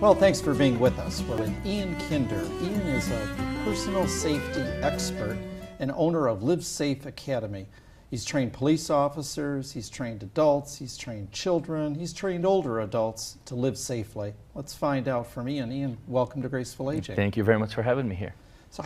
Well, thanks for being with us. We're with Ian Kinder. Ian is a personal safety expert and owner of Live Safe Academy. He's trained police officers, he's trained adults, he's trained children, he's trained older adults to live safely. Let's find out from Ian. Ian, welcome to Graceful Aging. Thank you very much for having me here. So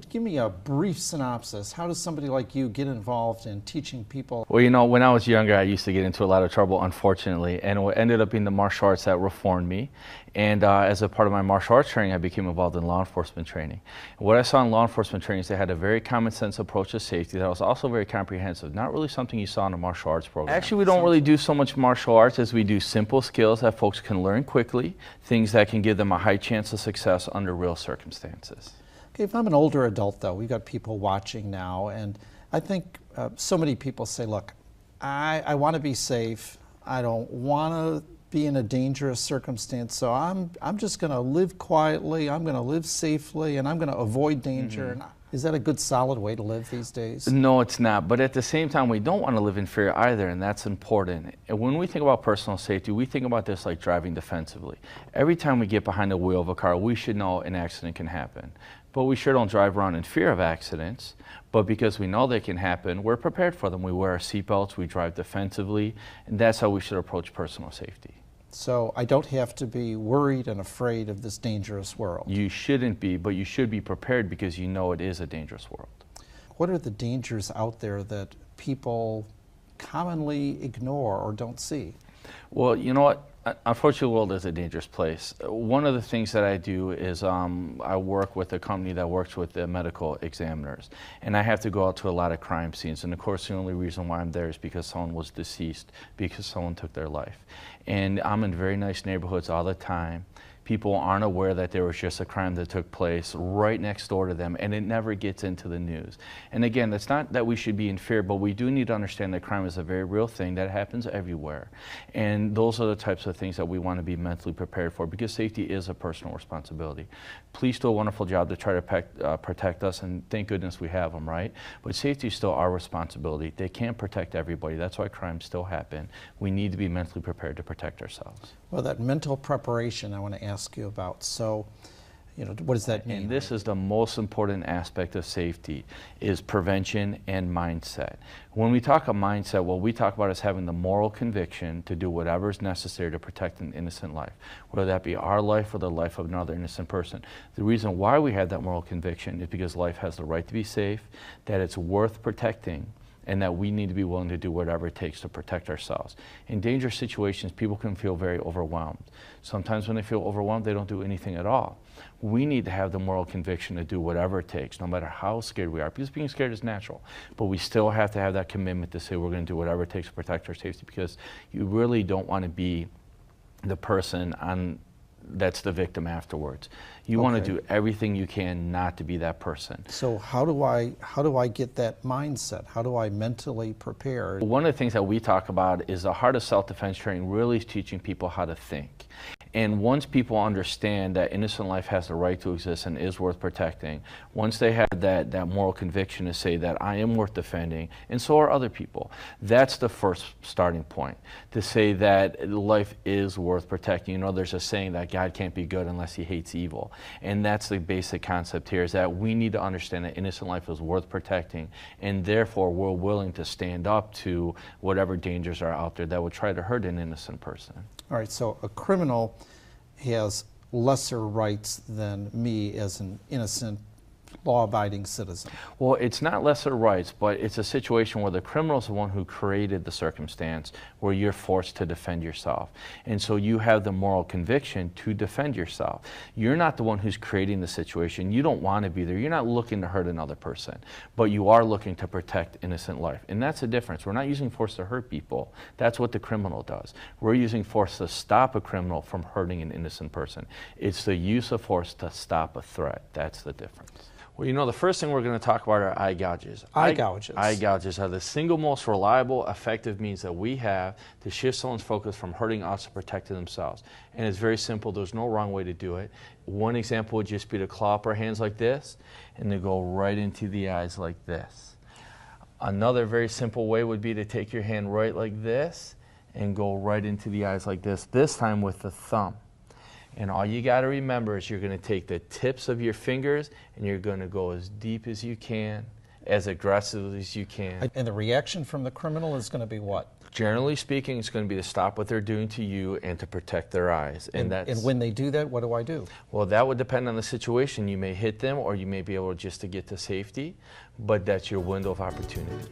give me a brief synopsis. How does somebody like you get involved in teaching people? Well, you know, when I was younger, I used to get into a lot of trouble, unfortunately, and it ended up being the martial arts that reformed me. And as a part of my martial arts training, I became involved in law enforcement training. And what I saw in law enforcement training is they had a very common sense approach to safety that was also very comprehensive, not really something you saw in a martial arts program. Actually, we don't really do so much martial arts as we do simple skills that folks can learn quickly, things that can give them a high chance of success under real circumstances. Okay, if I'm an older adult, though, we've got people watching now, and I think so many people say, look, I want to be safe. I don't want to be in a dangerous circumstance, so I'm just going to live quietly, I'm going to live safely, and I'm going to avoid danger. Mm-hmm. Is that a good, solid way to live these days? No, it's not. But at the same time, we don't want to live in fear either, and that's important. And when we think about personal safety, we think about this like driving defensively. Every time we get behind the wheel of a car, we should know an accident can happen. But we sure don't drive around in fear of accidents. But because we know they can happen, we're prepared for them. We wear our seatbelts, we drive defensively, and that's how we should approach personal safety. So I don't have to be worried and afraid of this dangerous world. You shouldn't be, but you should be prepared because you know it is a dangerous world. What are the dangers out there that people commonly ignore or don't see? Well, you know what? Unfortunately, the world is a dangerous place. One of the things that I do is I work with a company that works with the medical examiners, and I have to go out to a lot of crime scenes. And of course, the only reason why I'm there is because someone was deceased, because someone took their life. And I'm in very nice neighborhoods all the time. People aren't aware that there was just a crime that took place right next door to them, and it never gets into the news. And again, it's not that we should be in fear, but we do need to understand that crime is a very real thing that happens everywhere. And those are the types of things that we want to be mentally prepared for, because safety is a personal responsibility. Police do a wonderful job to try to protect us, and thank goodness we have them, right? But safety is still our responsibility. They can't protect everybody. That's why crimes still happen. We need to be mentally prepared to protect ourselves. Well, that mental preparation I want to ask you about. So, you know, what does that mean? And this is the most important aspect of safety, is prevention and mindset. When we talk of mindset, what we talk about is having the moral conviction to do whatever is necessary to protect an innocent life, whether that be our life or the life of another innocent person. The reason why we have that moral conviction is because life has the right to be safe, that it's worth protecting, and that we need to be willing to do whatever it takes to protect ourselves. In dangerous situations, people can feel very overwhelmed. Sometimes when they feel overwhelmed, they don't do anything at all. We need to have the moral conviction to do whatever it takes, no matter how scared we are, because being scared is natural. But we still have to have that commitment to say we're going to do whatever it takes to protect our safety, because you really don't want to be the person that's the victim afterwards. You want to do everything you can not to be that person. So how do I get that mindset? How do I mentally prepare? One of the things that we talk about is the heart of self-defense training really is teaching people how to think. And once people understand that innocent life has the right to exist and is worth protecting, once they have that moral conviction to say that I am worth defending, and so are other people, that's the first starting point, to say that life is worth protecting. You know, there's a saying that God can't be good unless he hates evil. And that's the basic concept here, is that we need to understand that innocent life is worth protecting, and therefore we're willing to stand up to whatever dangers are out there that would try to hurt an innocent person. All right, so a criminal has lesser rights than me as an innocent, law-abiding citizen. Well, it's not lesser rights, but it's a situation where the criminal is the one who created the circumstance where you're forced to defend yourself. And so you have the moral conviction to defend yourself. You're not the one who's creating the situation. You don't want to be there. You're not looking to hurt another person, but you are looking to protect innocent life. And that's the difference. We're not using force to hurt people. That's what the criminal does. We're using force to stop a criminal from hurting an innocent person. It's the use of force to stop a threat. That's the difference. Well, you know, the first thing we're going to talk about are eye gouges. Eye gouges. Eye gouges are the single most reliable, effective means that we have to shift someone's focus from hurting us to protecting themselves. And it's very simple. There's no wrong way to do it. One example would just be to claw up our hands like this and to go right into the eyes like this. Another very simple way would be to take your hand right like this and go right into the eyes like this time with the thumb. And all you got to remember is you're going to take the tips of your fingers and you're going to go as deep as you can, as aggressively as you can. And the reaction from the criminal is going to be what? Generally speaking, it's going to be to stop what they're doing to you and to protect their eyes. And when they do that, what do I do? Well, that would depend on the situation. You may hit them, or you may be able just to get to safety, but that's your window of opportunity.